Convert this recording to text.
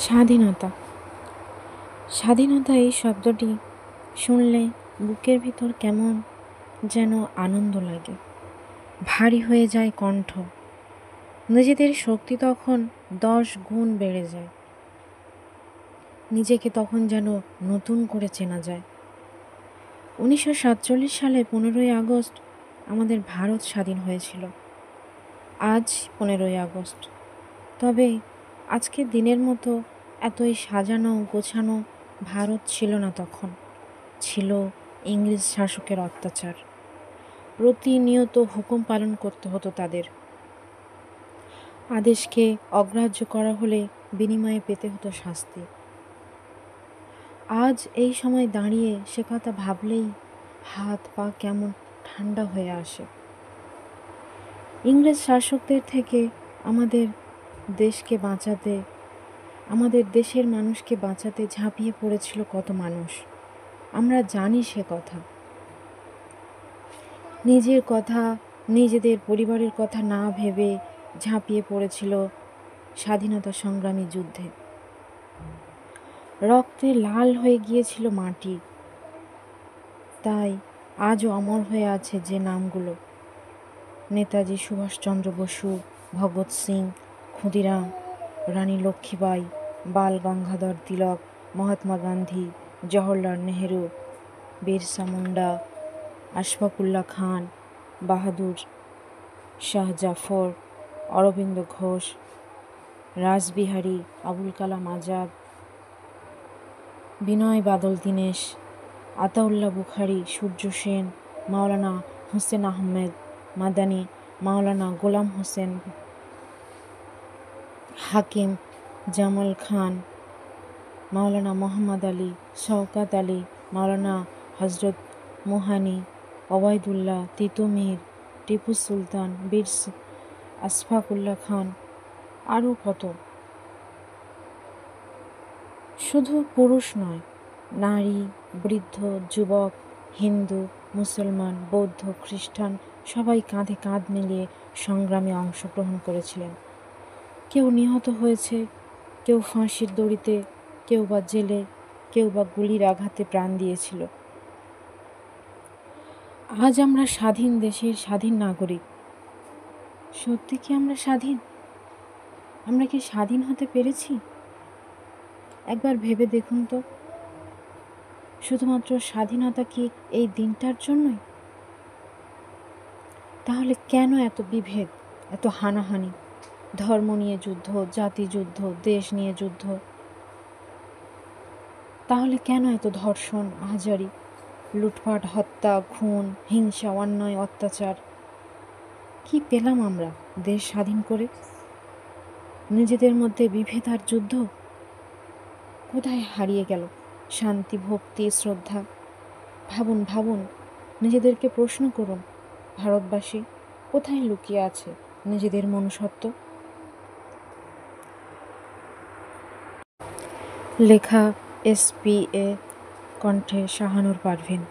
স্বাধীনতা। স্বাধীনতা এই শব্দটি শুনলে বুকের ভিতর কেমন যেন আনন্দ লাগে, ভারী হয়ে যায় কণ্ঠ। নিজেদের শক্তি তখন 10 গুণ বেড়ে যায়। নিজেকে তখন যেন নতুন করে চেনা যায়। 1947 সালে 15ই আগস্ট আমাদের ভারত স্বাধীন হয়েছিল। আজ 15ই আগস্ট। তবে আজকের দিনের মতো এতই সাজানো গোছানো ভারত ছিল না তখন। ছিল ইংরেজ শাসকের অত্যাচার। প্রতিনিয়ত হুকুম পালন করতে হতো তাদের। আদেশকে অগ্রাহ্য করা হলে বিনিময়ে পেতে হতো শাস্তি। আজ এই সময় দাঁড়িয়ে সে কথা ভাবলেই হাত পা কেমন ঠান্ডা হয়ে আসে। ইংরেজ শাসকদের থেকে আমাদের দেশকে বাঁচাতে, আমাদের দেশের মানুষকে বাঁচাতে ঝাঁপিয়ে পড়েছিল কত মানুষ। আমরা জানি সে কথা। নিজের কথা, নিজেদের পরিবারের কথা না ভেবে ঝাঁপিয়ে পড়েছিল স্বাধীনতা সংগ্রামী যুদ্ধে। রক্তে লাল হয়ে গিয়েছিল মাটি। তাই আজও অমর হয়ে আছে যে নামগুলো: নেতাজি সুভাষচন্দ্র বসু, ভগৎ সিং, ক্ষুদিরাম, রানী লক্ষ্মীবাই, বাল গঙ্গাধর তিলক, মহাত্মা গান্ধী, জওহরলাল নেহেরু, বিরসা মুন্ডা, আশফাকুল্লাহ খান, বাহাদুর শাহ জাফর, অরবিন্দ ঘোষ, রাসবিহারী, আবুল কালাম আজাদ, বিনয় বাদল দীনেশ, আতাউল্লাহ বুখারী, সূর্য সেন, মাওলানা হোসেন আহমেদ মাদানী, মাওলানা গোলাম হোসেন, হাকিম জামাল খান, মাওলানা মোহাম্মদ আলী, শওকত আলী, মাওলানা হজরত মোহানি, ওবায়দুল্লাহ, তিতুমির, টিপু সুলতান, বীর আশফাকুল্লাহ খান, আরও কত। শুধু পুরুষ নয়, নারী, বৃদ্ধ, যুবক, হিন্দু, মুসলমান, বৌদ্ধ, খ্রিস্টান সবাই কাঁধে কাঁধ মিলিয়ে সংগ্রামে অংশগ্রহণ করেছিলেন। কেউ নিহত হয়েছে, কেউ ফাঁসির দড়িতে, কেউ বা জেলে, কেউ বা গুলির আঘাতে প্রাণ দিয়েছিল। আজ আমরা স্বাধীন দেশের স্বাধীন নাগরিক। সত্যি কি আমরা স্বাধীন? আমরা কি স্বাধীন হতে পেরেছি? একবার ভেবে দেখুন তো। শুধুমাত্র স্বাধীনতা কি এই দিনটার জন্যই? তাহলে কেন এত বিভেদ, এত হানাহানি? ধর্ম নিয়ে যুদ্ধ, জাতি যুদ্ধ, দেশ নিয়ে যুদ্ধ। তাহলে কেন এত ধর্ষণ, আহাজারি, লুটপাট, হত্যা, খুন, হিংসা, অন্যায়, অত্যাচার? কি পেলাম আমরা দেশ স্বাধীন করে? নিজেদের মধ্যে বিভেদ আর যুদ্ধ। কোথায় হারিয়ে গেল শান্তি, ভক্তি, শ্রদ্ধা? ভাবুন ভাবুন, নিজেদেরকে প্রশ্ন করুন, ভারতবাসী, কোথায় লুকিয়ে আছে নিজেদের মনুষ্যত্ব? লেখা SPA, কণ্ঠে শাহানুর পারভীন।